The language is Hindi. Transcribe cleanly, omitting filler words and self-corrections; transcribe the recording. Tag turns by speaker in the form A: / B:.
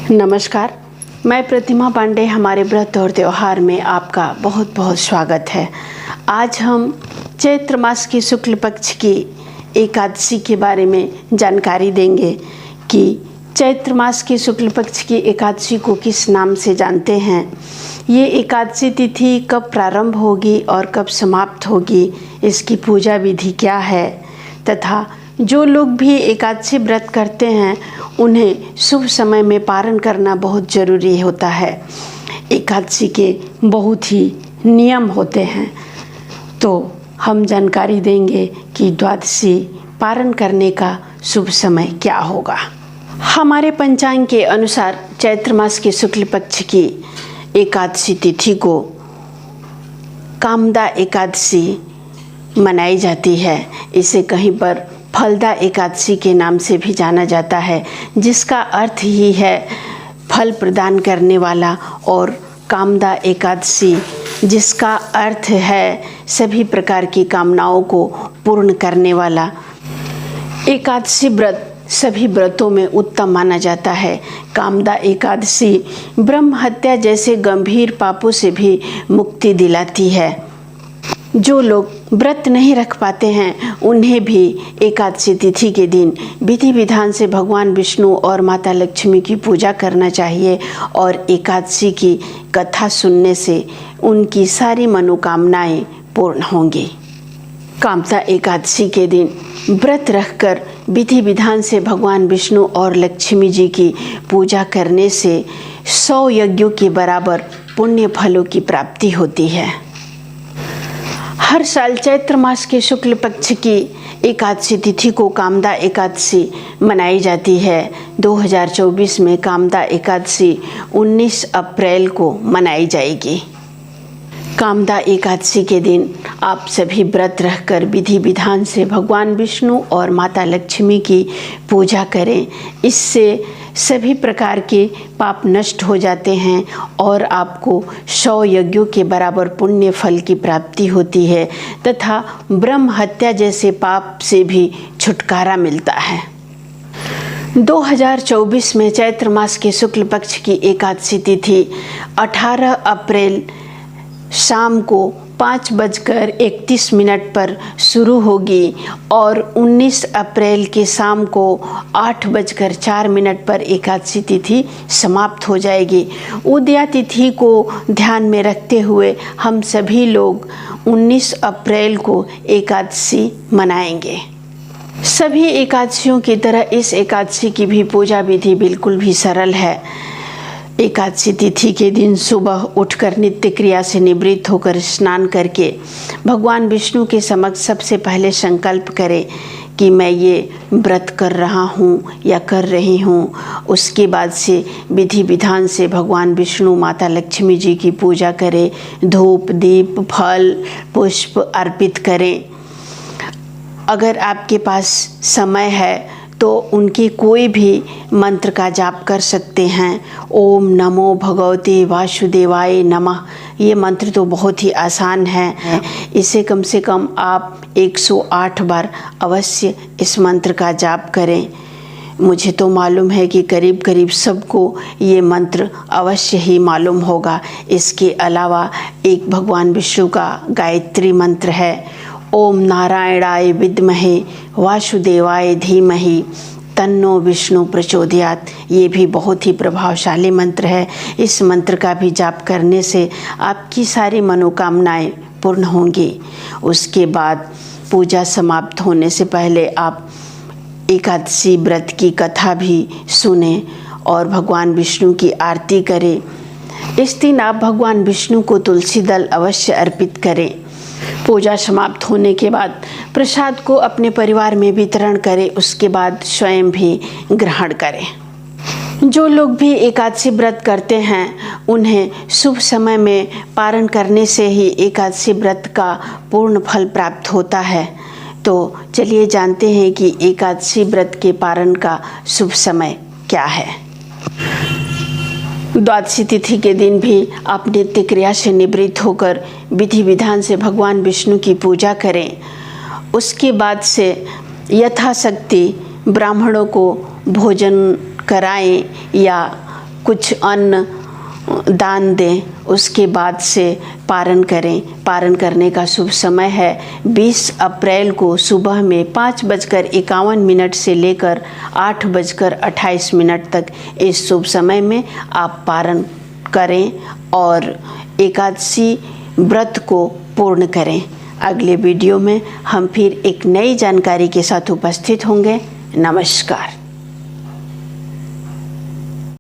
A: नमस्कार, मैं प्रतिमा पांडे। हमारे व्रत और त्यौहार में आपका बहुत बहुत स्वागत है। आज हम चैत्र मास की शुक्ल पक्ष की एकादशी के बारे में जानकारी देंगे कि चैत्र मास की शुक्ल पक्ष की एकादशी को किस नाम से जानते हैं, ये एकादशी तिथि कब प्रारंभ होगी और कब समाप्त होगी, इसकी पूजा विधि क्या है तथा जो लोग भी एकादशी व्रत करते हैं उन्हें शुभ समय में पारण करना बहुत ज़रूरी होता है। एकादशी के बहुत ही नियम होते हैं, तो हम जानकारी देंगे कि द्वादशी पारण करने का शुभ समय क्या होगा। हमारे पंचांग के अनुसार चैत्र मास के शुक्ल पक्ष की एकादशी तिथि को कामदा एकादशी मनाई जाती है। इसे कहीं पर फलदा एकादशी के नाम से भी जाना जाता है, जिसका अर्थ ही है फल प्रदान करने वाला, और कामदा एकादशी जिसका अर्थ है सभी प्रकार की कामनाओं को पूर्ण करने वाला। एकादशी व्रत सभी व्रतों में उत्तम माना जाता है। कामदा एकादशी ब्रह्म हत्या जैसे गंभीर पापों से भी मुक्ति दिलाती है। जो लोग व्रत नहीं रख पाते हैं उन्हें भी एकादशी तिथि के दिन विधि विधान से भगवान विष्णु और माता लक्ष्मी की पूजा करना चाहिए, और एकादशी की कथा सुनने से उनकी सारी मनोकामनाएं पूर्ण होंगी। कामदा एकादशी के दिन व्रत रखकर विधि विधान से भगवान विष्णु और लक्ष्मी जी की पूजा करने से 100 यज्ञों के बराबर पुण्य फलों की प्राप्ति होती है। हर साल चैत्र मास के शुक्ल पक्ष की एकादशी तिथि को कामदा एकादशी मनाई जाती है। 2024 में कामदा एकादशी 19 अप्रैल को मनाई जाएगी। कामदा एकादशी के दिन आप सभी व्रत रहकर विधि विधान से भगवान विष्णु और माता लक्ष्मी की पूजा करें। इससे सभी प्रकार के पाप नष्ट हो जाते हैं और आपको 100 यज्ञों के बराबर पुण्य फल की प्राप्ति होती है तथा ब्रह्म हत्या जैसे पाप से भी छुटकारा मिलता है। 2024 में चैत्र मास के शुक्ल पक्ष की एकादशी तिथि 18 अप्रैल शाम को 5:31 पर शुरू होगी और 19 अप्रैल के शाम को 8:04 पर एकादशी तिथि समाप्त हो जाएगी। उदया तिथि को ध्यान में रखते हुए हम सभी लोग 19 अप्रैल को एकादशी मनाएंगे। सभी एकादशियों की तरह इस एकादशी की भी पूजा विधि बिल्कुल भी सरल है। एकादशी तिथि के दिन सुबह उठकर नित्य क्रिया से निवृत्त होकर स्नान करके भगवान विष्णु के समक्ष सबसे पहले संकल्प करें कि मैं ये व्रत कर रहा हूँ या कर रही हूँ। उसके बाद से विधि विधान से भगवान विष्णु माता लक्ष्मी जी की पूजा करें, धूप दीप फल पुष्प अर्पित करें। अगर आपके पास समय है तो उनकी कोई भी मंत्र का जाप कर सकते हैं। ओम नमो भगवते वासुदेवाय नमः, ये मंत्र तो बहुत ही आसान है। इसे कम से कम आप 108 बार अवश्य इस मंत्र का जाप करें। मुझे तो मालूम है कि करीब करीब सबको ये मंत्र अवश्य ही मालूम होगा। इसके अलावा एक भगवान विष्णु का गायत्री मंत्र है, ओम नारायणाय विद्महे वासुदेवाय धीमहि तन्नो विष्णु प्रचोदयात्। ये भी बहुत ही प्रभावशाली मंत्र है। इस मंत्र का भी जाप करने से आपकी सारी मनोकामनाएं पूर्ण होंगी। उसके बाद पूजा समाप्त होने से पहले आप एकादशी व्रत की कथा भी सुने और भगवान विष्णु की आरती करें। इस दिन आप भगवान विष्णु को तुलसी दल अवश्य अर्पित करें। पूजा समाप्त होने के बाद प्रसाद को अपने परिवार में वितरण करें। उसके बाद स्वयं भी ग्रहण करें। जो लोग भी एकादशी व्रत करते हैं उन्हें शुभ समय में पारण करने से ही एकादशी व्रत का पूर्ण फल प्राप्त होता है। तो चलिए जानते हैं कि एकादशी व्रत के पारण का शुभ समय क्या है। द्वादशी तिथि के दिन भी आप नित्य क्रिया से निवृत्त होकर विधि विधान से भगवान विष्णु की पूजा करें। उसके बाद से यथाशक्ति ब्राह्मणों को भोजन कराएं या कुछ अन्न दान दें, उसके बाद से पारण करें। पारण करने का शुभ समय है 20 अप्रैल को सुबह में 5:51 से लेकर 8:28 तक। इस शुभ समय में आप पारण करें और एकादशी व्रत को पूर्ण करें। अगले वीडियो में हम फिर एक नई जानकारी के साथ उपस्थित होंगे। नमस्कार।